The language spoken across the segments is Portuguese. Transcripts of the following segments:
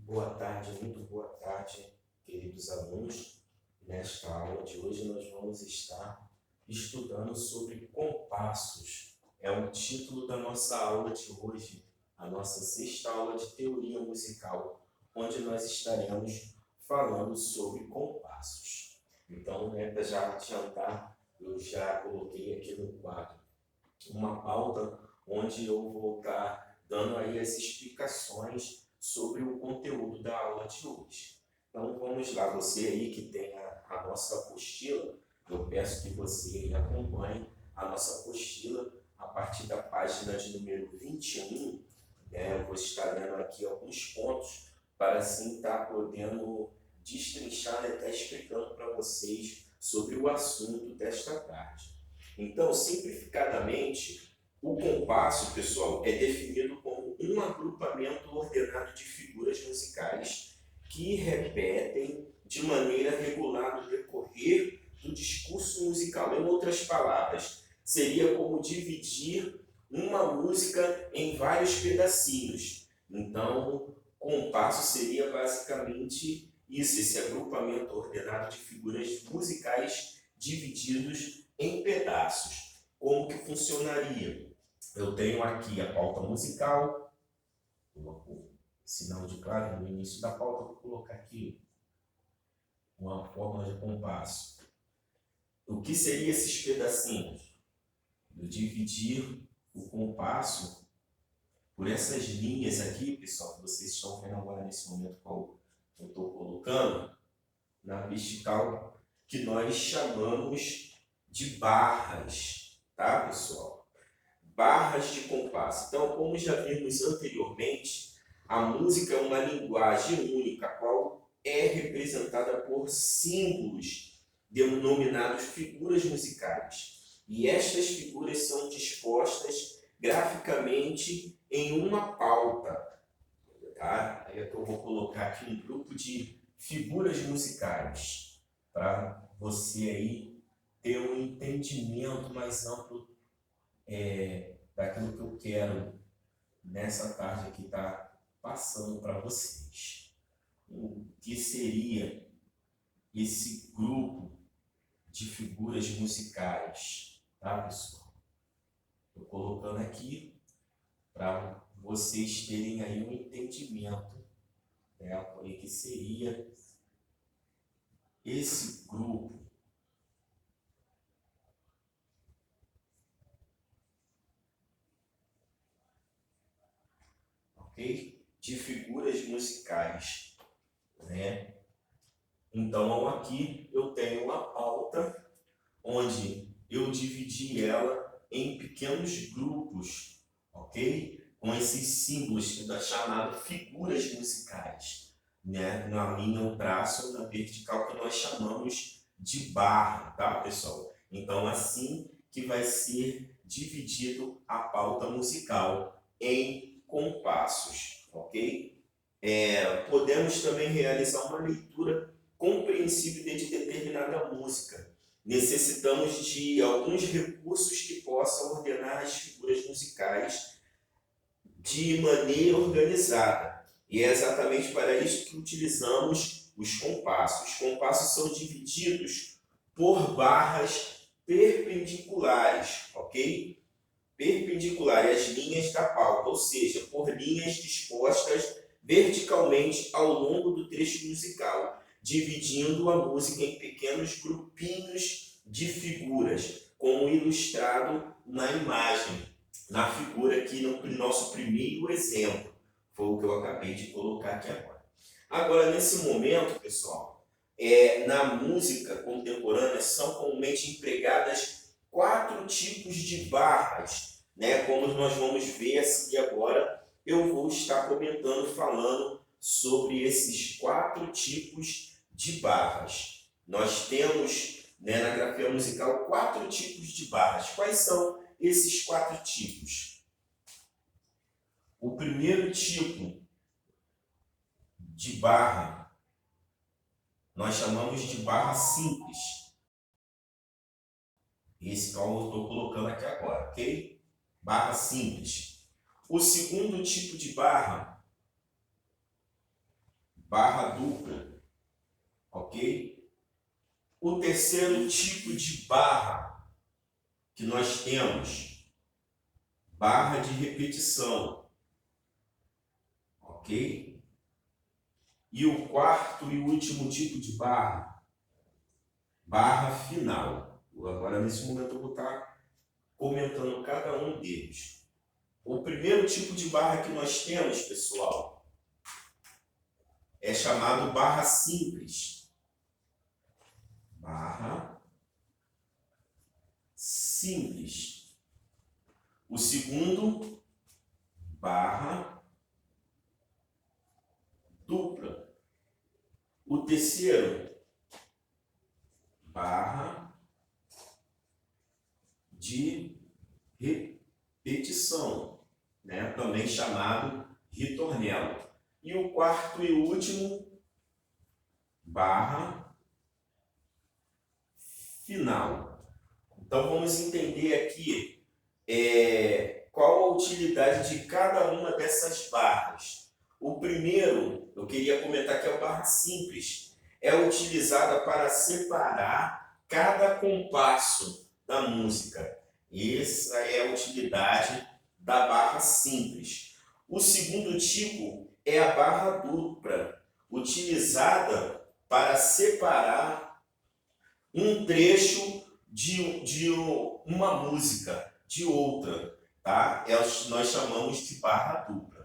Boa tarde, muito boa tarde, queridos alunos. Nesta aula de hoje nós vamos estar estudando sobre compassos. É o título da nossa aula de hoje, a nossa sexta aula de teoria musical, onde nós estaremos falando sobre compassos. Então, para já adiantar, eu já coloquei aqui no quadro uma pauta onde eu vou estar dando aí as explicações sobre o conteúdo da aula de hoje. Então vamos lá, você aí que tem a nossa apostila, eu peço que você acompanhe a nossa apostila a partir da página de número 21. Eu vou estar lendo aqui alguns pontos para assim estar podendo destrinchar, estar explicando para vocês sobre o assunto desta tarde. Então, simplificadamente, o compasso, pessoal, é definido como um agrupamento ordenado de figuras musicais que repetem de maneira regular no decorrer do discurso musical. Em outras palavras, seria como dividir uma música em vários pedacinhos. Então, compasso seria basicamente isso, esse agrupamento ordenado de figuras musicais divididos em pedaços. Como que funcionaria? Eu tenho aqui a pauta musical, coloco sinal de clave no início da pauta, vou colocar aqui uma forma de compasso. O que seriam esses pedacinhos? Eu dividir o compasso por essas linhas aqui, pessoal, que vocês estão vendo agora nesse momento qual eu estou colocando, na vertical, que nós chamamos de barras, tá, pessoal? Barras de compasso. Então, como já vimos anteriormente, a música é uma linguagem única, a qual é representada por símbolos denominados figuras musicais. E estas figuras são dispostas graficamente em uma pauta. Tá? Aí eu vou colocar aqui um grupo de figuras musicais para você aí ter um entendimento mais amplo daquilo que eu quero nessa tarde que está passando para vocês. O que seria esse grupo de figuras musicais, tá, pessoal? Estou colocando aqui para vocês terem aí um entendimento, né, o que seria esse grupo. Ok? De figuras musicais, né? Então aqui eu tenho uma pauta onde eu dividi ela em pequenos grupos, ok? Com esses símbolos que é chamado figuras musicais, né? Na linha ou traço na vertical que nós chamamos de barra, tá, pessoal? Então assim que vai ser dividido a pauta musical em compassos, ok? Podemos também realizar uma leitura compreensível de determinada música. Necessitamos de alguns recursos que possam ordenar as figuras musicais de maneira organizada. E é exatamente para isso que utilizamos os compassos. Os compassos são divididos por barras perpendiculares, ok? Perpendiculares às linhas da pauta, ou seja, por linhas dispostas verticalmente ao longo do trecho musical, dividindo a música em pequenos grupinhos de figuras, como ilustrado na imagem, na figura aqui no nosso primeiro exemplo. Foi o que eu acabei de colocar aqui agora. Agora, nesse momento, pessoal, na música contemporânea são comumente empregadas 4 tipos de barras, né? Como nós vamos ver assim agora, eu vou estar comentando, falando sobre esses 4 tipos de barras. Nós temos, né, na grafia musical 4 tipos de barras. Quais são esses 4 tipos? O primeiro tipo de barra nós chamamos de barra simples. Esse que eu estou colocando aqui agora, ok? Barra simples. O segundo tipo de barra barra dupla, ok? O terceiro tipo de barra que nós temos, barra de repetição, ok? E o quarto e último tipo de barra, barra final. Agora, nesse momento, eu vou estar comentando cada um deles. O primeiro tipo de barra que nós temos, pessoal, é chamado barra simples. Barra simples. O segundo, barra dupla. O terceiro, barra de repetição, né? Também chamado ritornelo. E o quarto e último, barra final. Então vamos entender aqui qual a utilidade de cada uma dessas barras. O primeiro, eu queria comentar que é o barra simples. É utilizada para separar cada compasso da música. Essa é a utilidade da barra simples. O segundo tipo é a barra dupla, utilizada para separar um trecho de uma música de outra, tá? Nós chamamos de barra dupla.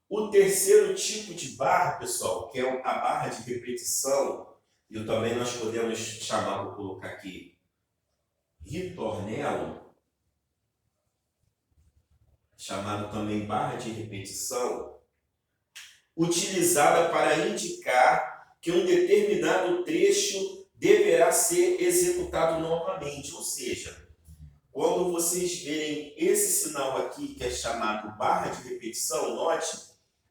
O terceiro tipo de barra, pessoal, que é a barra de repetição, e também nós podemos chamar, vou colocar aqui, ritornelo, chamado também barra de repetição, utilizada para indicar que um determinado trecho deverá ser executado novamente, ou seja, quando vocês verem esse sinal aqui, que é chamado barra de repetição, note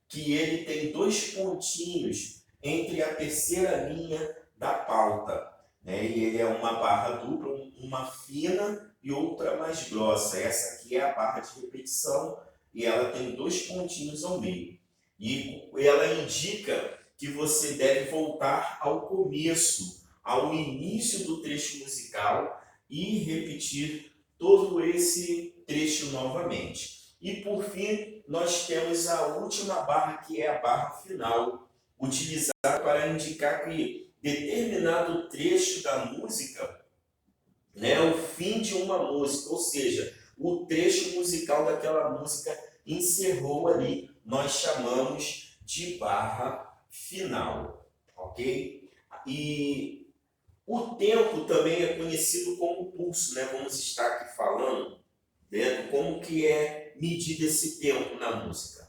que ele tem dois pontinhos entre a terceira linha da pauta, né? E ele é uma barra dupla, uma fina e outra mais grossa. Essa aqui é a barra de repetição e ela tem dois pontinhos ao meio. E ela indica que você deve voltar ao começo, ao início do trecho musical e repetir todo esse trecho novamente. E por fim, nós temos a última barra, que é a barra final, utilizada para indicar que determinado trecho da música, né, é o fim de uma música, ou seja, o trecho musical daquela música encerrou ali, nós chamamos de barra final, ok? E o tempo também é conhecido como pulso, né? Vamos estar aqui falando, né, como que é medido esse tempo na música,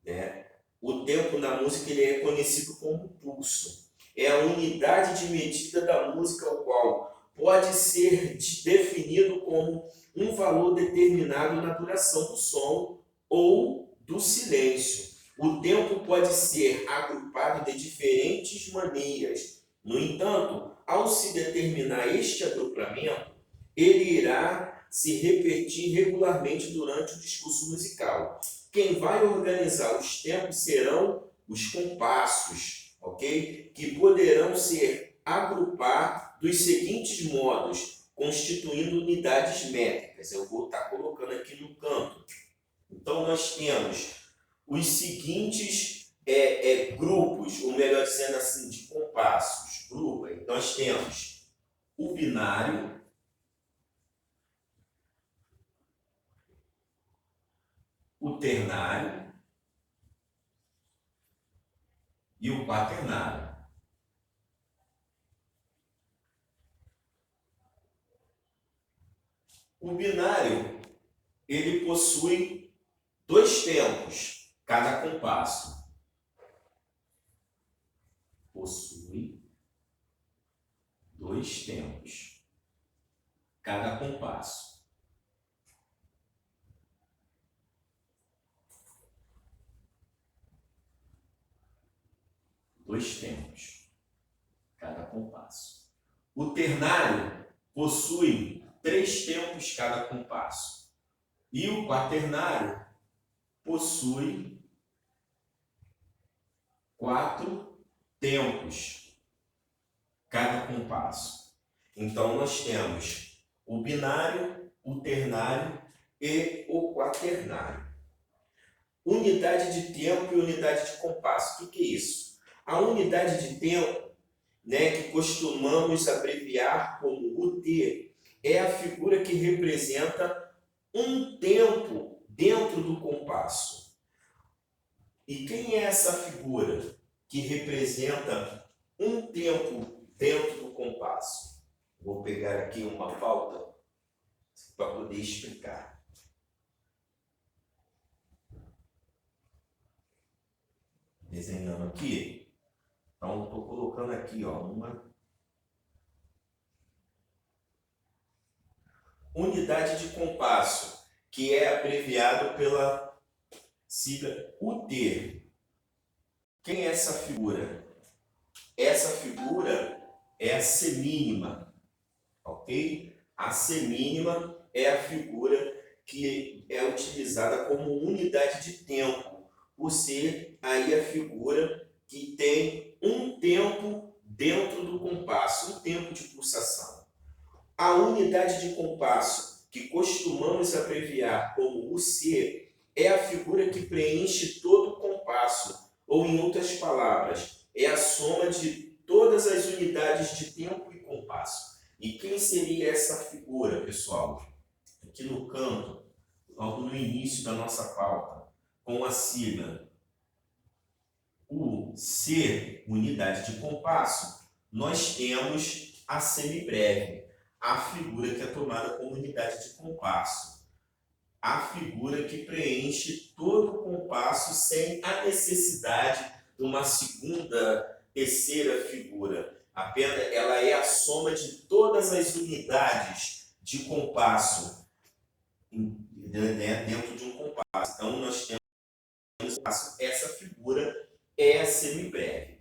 né? O tempo na música ele é conhecido como pulso. É a unidade de medida da música, o qual pode ser definido como um valor determinado na duração do som ou do silêncio. O tempo pode ser agrupado de diferentes maneiras. No entanto, ao se determinar este agrupamento, ele irá se repetir regularmente durante o discurso musical. Quem vai organizar os tempos serão os compassos, ok? Que poderão ser agrupar dos seguintes modos, constituindo unidades métricas. Eu vou estar colocando aqui no canto. Então, nós temos os seguintes grupos, ou melhor dizendo assim, de compassos. Nós temos o binário, o ternário e o quaternário. O binário, ele possui dois tempos, cada compasso. Possui dois tempos, cada compasso. Dois tempos, cada compasso. O ternário possui três tempos cada compasso. E o quaternário possui quatro tempos cada compasso. Então, nós temos o binário, o ternário e o quaternário. Unidade de tempo e unidade de compasso. O que é isso? A unidade de tempo, que costumamos abreviar como UT, é a figura que representa um tempo dentro do compasso. E quem é essa figura que representa um tempo dentro do compasso? Vou pegar aqui uma pauta para poder explicar. Desenhando aqui. Então, estou colocando aqui uma unidade de compasso, que é abreviado pela sigla UT. Quem é essa figura? Essa figura é a semínima, ok? A semínima é a figura que é utilizada como unidade de tempo, por ser aí a figura que tem um tempo dentro do compasso, um tempo de pulsação. A unidade de compasso, que costumamos abreviar como UC, é a figura que preenche todo o compasso, ou em outras palavras, é a soma de todas as unidades de tempo e compasso. E quem seria essa figura, pessoal? Aqui no canto, logo no início da nossa pauta, com a sigla UC, unidade de compasso, nós temos a semibreve, a figura que é tomada como unidade de compasso, a figura que preenche todo o compasso sem a necessidade de uma segunda, terceira figura. Apenas ela é a soma de todas as unidades de compasso dentro de um compasso. Então, nós temos essa figura é a semibreve.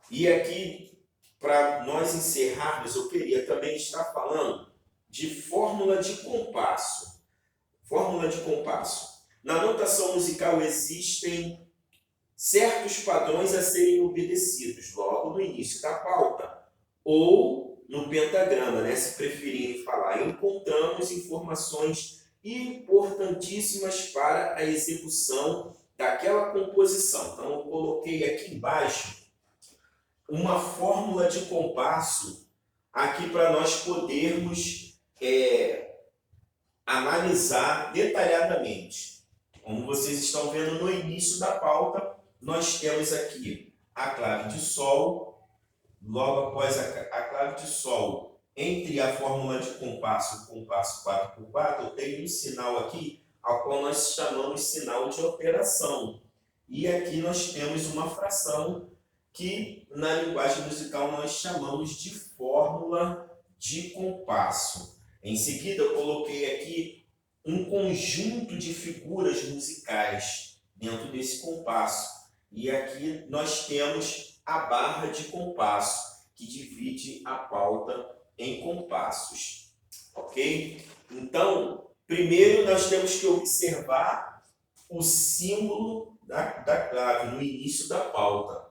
E aqui, para nós encerrarmos, eu queria também estar falando de fórmula de compasso. Fórmula de compasso. Na notação musical existem certos padrões a serem obedecidos logo no início da pauta, ou no pentagrama, se preferirem falar. Encontramos informações importantíssimas para a execução daquela composição. Então, eu coloquei aqui embaixo uma fórmula de compasso aqui para nós podermos analisar detalhadamente. Como vocês estão vendo no início da pauta, nós temos aqui a clave de Sol, logo após a clave de Sol, entre a fórmula de compasso, o compasso 4x4, eu tenho um sinal aqui, ao qual nós chamamos sinal de operação. E aqui nós temos uma fração que, na linguagem musical, nós chamamos de fórmula de compasso. Em seguida, eu coloquei aqui um conjunto de figuras musicais dentro desse compasso. E aqui nós temos a barra de compasso, que divide a pauta em compassos. Ok? Então, primeiro nós temos que observar o símbolo da clave no início da pauta.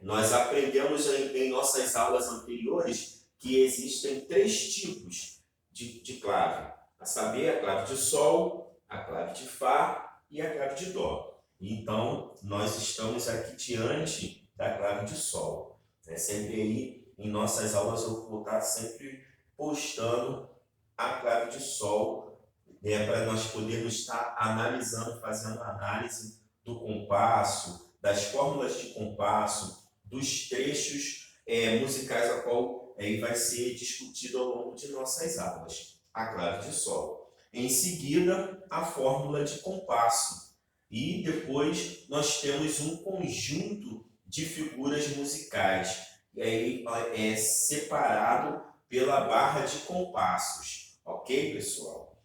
Nós aprendemos em nossas aulas anteriores que existem 3 tipos de clave, a saber, a clave de Sol, a clave de Fá e a clave de Dó. Então, nós estamos aqui diante da clave de Sol. Sempre aí, em nossas aulas, eu vou estar sempre postando a clave de Sol, para nós podermos estar analisando, fazendo análise do compasso, das fórmulas de compasso, dos trechos musicais a qual vai ser discutido ao longo de nossas aulas. A clave de Sol. Em seguida, a fórmula de compasso. E depois nós temos um conjunto de figuras musicais. E aí é separado pela barra de compassos. Ok, pessoal?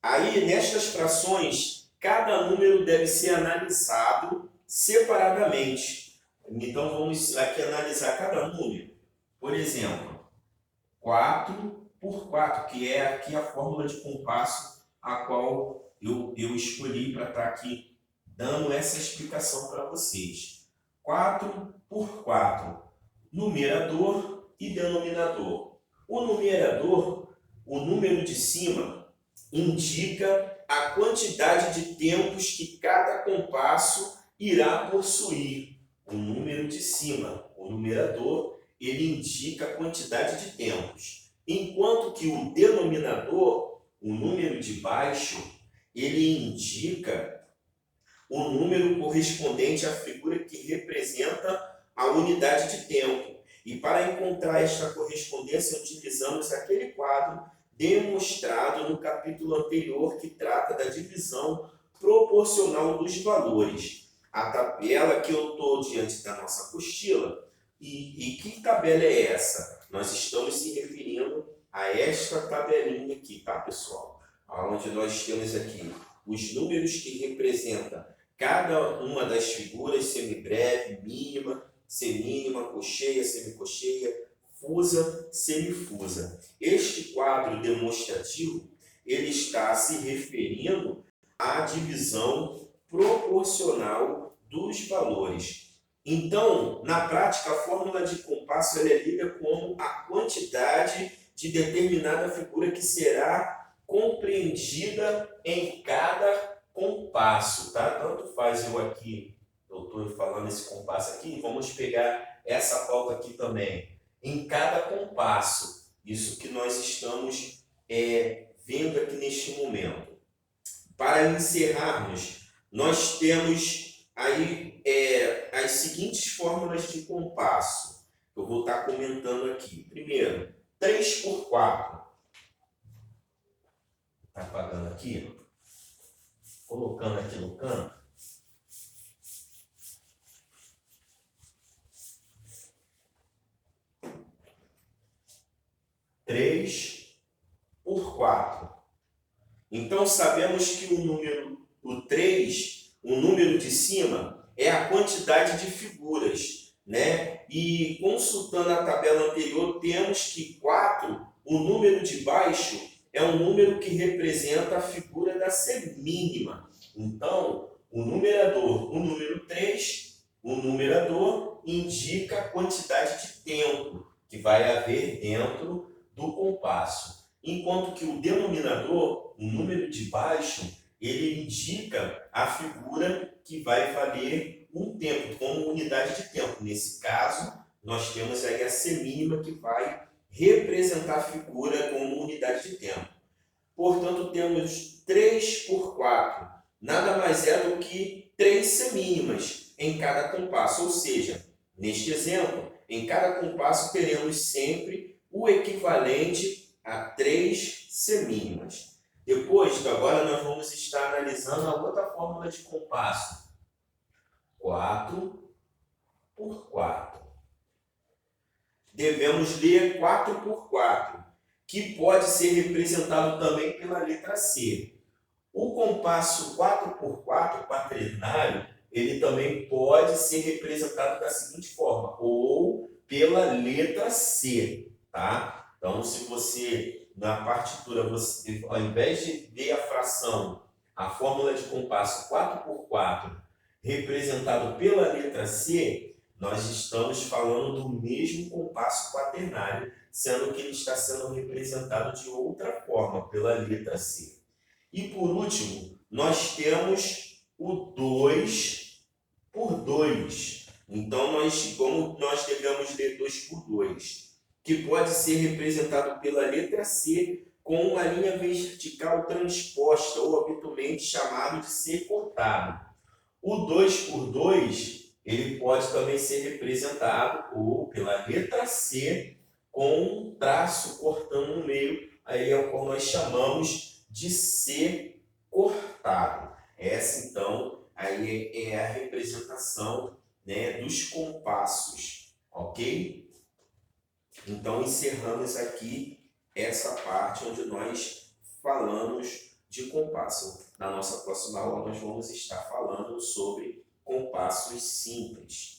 Aí, nestas frações, cada número deve ser analisado separadamente. Então, vamos aqui analisar cada número. Por exemplo, 4x4, que é aqui a fórmula de compasso a qual eu escolhi para estar aqui dando essa explicação para vocês. 4 por 4, numerador e denominador. O numerador, o número de cima, indica a quantidade de tempos que cada compasso irá possuir. O número de cima, o numerador, ele indica a quantidade de tempos. Enquanto que o denominador, o número de baixo, ele indica o número correspondente à figura que representa a unidade de tempo. E para encontrar esta correspondência, utilizamos aquele quadro demonstrado no capítulo anterior, que trata da divisão proporcional dos valores. A tabela que eu estou diante da nossa apostila, e que tabela é essa? Nós estamos se referindo a esta tabelinha aqui, tá, pessoal? Onde nós temos aqui os números que representam cada uma das figuras: semibreve, mínima, semínima, cocheia, semicocheia, fusa, semifusa. Este quadro demonstrativo, ele está se referindo à divisão proporcional dos valores. Então, na prática, a fórmula de compasso ela é lida como a quantidade de determinada figura que será compreendida em cada compasso, tá? Tanto faz eu aqui, eu estou falando esse compasso aqui, vamos pegar essa pauta aqui também. Em cada compasso, isso que nós estamos vendo aqui neste momento. Para encerrarmos, nós temos aí as seguintes fórmulas de compasso. Eu vou estar comentando aqui. Primeiro, 3 por 4. Está apagando aqui? Colocando aqui no canto. Três por 4. Então, sabemos que o 3, o número de cima, é a quantidade de figuras, né? E consultando a tabela anterior, temos que 4, o número de baixo, é um número que representa a figura da semínima. Então, o numerador, o número 3, o numerador indica a quantidade de tempo que vai haver dentro do compasso. Enquanto que o denominador, o número de baixo, ele indica a figura que vai valer um tempo, como unidade de tempo. Nesse caso, nós temos aí a semínima, que vai representar a figura como unidade de tempo. Portanto, temos 3 por 4. Nada mais é do que 3 semínimas em cada compasso. Ou seja, neste exemplo, em cada compasso teremos sempre o equivalente a 3 semínimas. Depois, agora nós vamos estar analisando a outra fórmula de compasso. 4 por 4. Devemos ler 4 por 4, que pode ser representado também pela letra C. O compasso 4 por 4, quaternário, ele também pode ser representado da seguinte forma, ou pela letra C, tá? Então, se você, na partitura, você, ao invés de ver a fração, a fórmula de compasso 4 por 4, representado pela letra C, nós estamos falando do mesmo compasso quaternário, sendo que ele está sendo representado de outra forma, pela letra C. E por último, nós temos o 2 por 2. Então, como nós devemos ler 2 por 2, que pode ser representado pela letra C com uma linha vertical transposta, ou habitualmente chamado de C cortado. O 2 por 2, ele pode também ser representado ou pela letra C com um traço cortando no meio, aí é o que nós chamamos de C cortado. Essa, então, aí é a representação, né, dos compassos, ok? Então, encerramos aqui essa parte onde nós falamos de compasso. Na nossa próxima aula, nós vamos estar falando sobre compassos simples.